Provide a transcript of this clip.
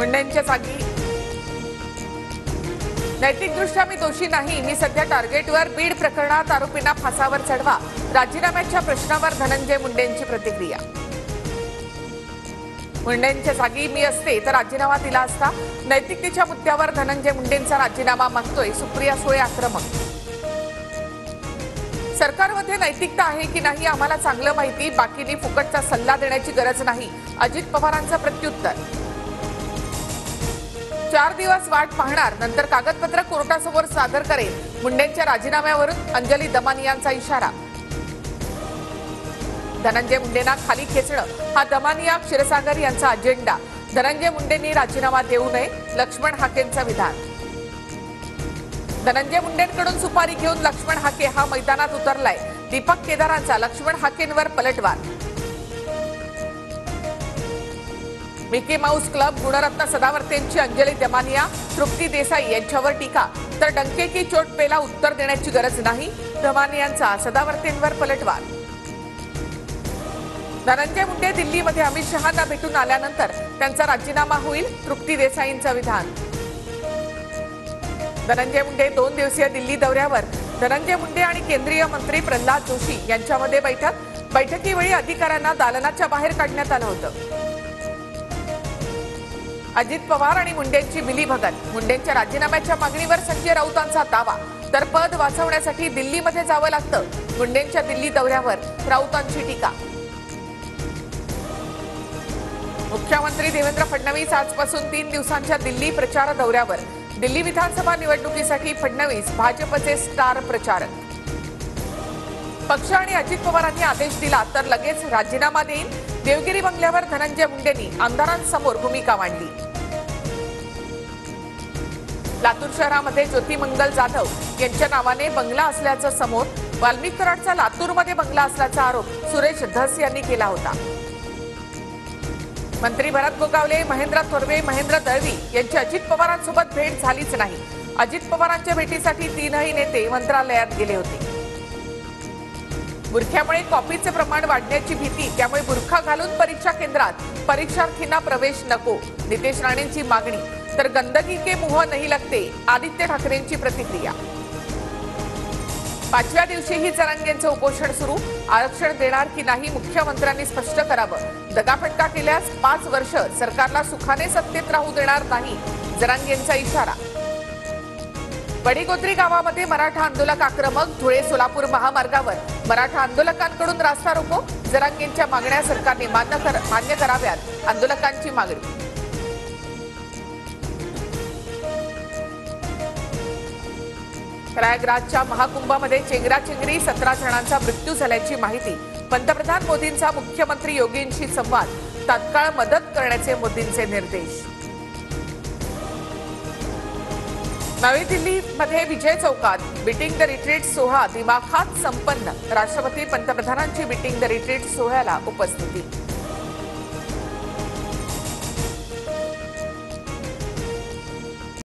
मुंडेंच्या जागी नैतिकदृष्ट्या मी दोषी नाही, मी सध्या टार्गेटवर. बीड प्रकरणात आरोपींना फासावर चढवा. राजीनाम्याच्या प्रश्नावर धनंजय मुंडेंची प्रतिक्रिया. मुंडेंच्या जागी मी असते तर राजीनामा दिला असता. नैतिकतेच्या मुद्द्यावर धनंजय मुंडेंचा राजीनामा मागतोय सुप्रिया सुळे आक्रमक. सरकारमध्ये नैतिकता आहे की नाही आम्हाला चांगलं माहिती, बाकींनी फुकटचा सल्ला देण्याची गरज नाही. अजित पवारांचं प्रत्युत्तर. 4 दिवस वाट पाहणार, नंतर कागदपत्र कोर्टासमोर सादर करेल. मुंडेंच्या राजीनाम्यावरून अंजली दमानियांचा इशारा. धनंजय मुंडेंना खाली खेचणं हा दमानिया क्षीरसागर यांचा अजेंडा. धनंजय मुंडेंनी राजीनामा देऊ नये, लक्ष्मण हाकेंचं विधान. धनंजय मुंडेंकडून सुपारी घेऊन लक्ष्मण हाके हा मैदानात उतरलाय. दीपक केदारांचा लक्ष्मण हाकेंवर पलटवार. मिकी माऊस क्लब गुणरत्न सदावर्तेंची अंजली दमानिया, तृप्ती देसाई यांच्यावर टीका. तर डंके की चोट पेला उत्तर देण्याची गरज नाही, दमानियांचा सदावर्तेंवर पलटवार. धनंजय मुंडे दिल्लीमध्ये अमित शहांना भेटून आल्यानंतर त्यांचा राजीनामा होईल, तृप्ती देसाईंचं विधान. धनंजय मुंडे 2 दिवसीय दिल्ली दौऱ्यावर. धनंजय मुंडे आणि केंद्रीय मंत्री प्रल्हाद जोशी यांच्यामध्ये बैठक. बैठकीवेळी अधिकाऱ्यांना दालनाच्या बाहेर काढण्यात आलं होतं. अजित पवार आणि मुंडेंची मिलीभगत. मुंडेंच्या राजीनाम्याच्या मागणीवर संजय राऊतांचा दावा. तर पद वाचवण्यासाठी दिल्लीमध्ये जावं लागतं. मुंडेंच्या दिल्ली दौऱ्यावर राऊतांची टीका. मुख्यमंत्री देवेंद्र फडणवीस आजपासून 3 दिवसांच्या दिल्ली प्रचार दौऱ्यावर. दिल्ली विधानसभा निवडणुकीसाठी फडणवीस भाजपचे स्टार प्रचारक. पक्ष आणि अजित पवारांनी आदेश दिला तर लगेच राजीनामा देईन. देवगिरी बंगल्यावर धनंजय मुंडेंनी आमदारांसमोर भूमिका मांडली. लातूर शहरामध्ये ज्योतिमंगल जाधव यांच्या नावाने बंगला असल्याचं समोर. वाल्मिक कराडचा लातूरमध्ये बंगला असल्याचा आरोप सुरेश धस यांनी केला होता. मंत्री भरत गोगावले, महेंद्र थोरवे, महेंद्र दळवी यांची अजित पवारांसोबत भेट झालीच नाही. अजित पवारांच्या भेटीसाठी 3ही नेते मंत्रालयात गेले होते. बुरख्यामुळे कॉपीचे प्रमाण वाढण्याची भीती, त्यामुळे बुरखा घालून परीक्षा केंद्रात परीक्षार्थींना प्रवेश नको, नितेश राणेंची मागणी. तर गंदगी के मुंह नहीं लगते, आदित्य ठाकरेंची प्रतिक्रिया. 5व्या दिवशीही जरांगेंचं उपोषण सुरू. आरक्षण देणार की नाही मुख्यमंत्र्यांनी स्पष्ट करावं. दगाफटका केल्यास 5 वर्ष सरकारला सुखाने सत्तेत राहू देणार नाही, जरांगेंचा इशारा. बडीगोत्री गावामध्ये मराठा आंदोलक आक्रमक. धुळे सोलापूर महामार्गावर मराठा आंदोलकांकडून रास्ता रोको. जरांगेंच्या मागण्या सरकारने मान्य कराव्यात, आंदोलकांची मागणी. प्रयागराजच्या महाकुंभामध्ये चेंगराचेंगरी, 17 जणांचा मृत्यू झाल्याची माहिती. पंतप्रधान मोदींचा मुख्यमंत्री योगींशी संवाद. तात्काळ मदत करण्याचे मोदींचे निर्देश. नवी दिल्लीमध्ये विजय चौकात बीटिंग द रिट्रीट सोहळा दिमाखात संपन्न. राष्ट्रपती पंतप्रधानांची बीटिंग द रिट्रीट सोहळ्याला उपस्थिती.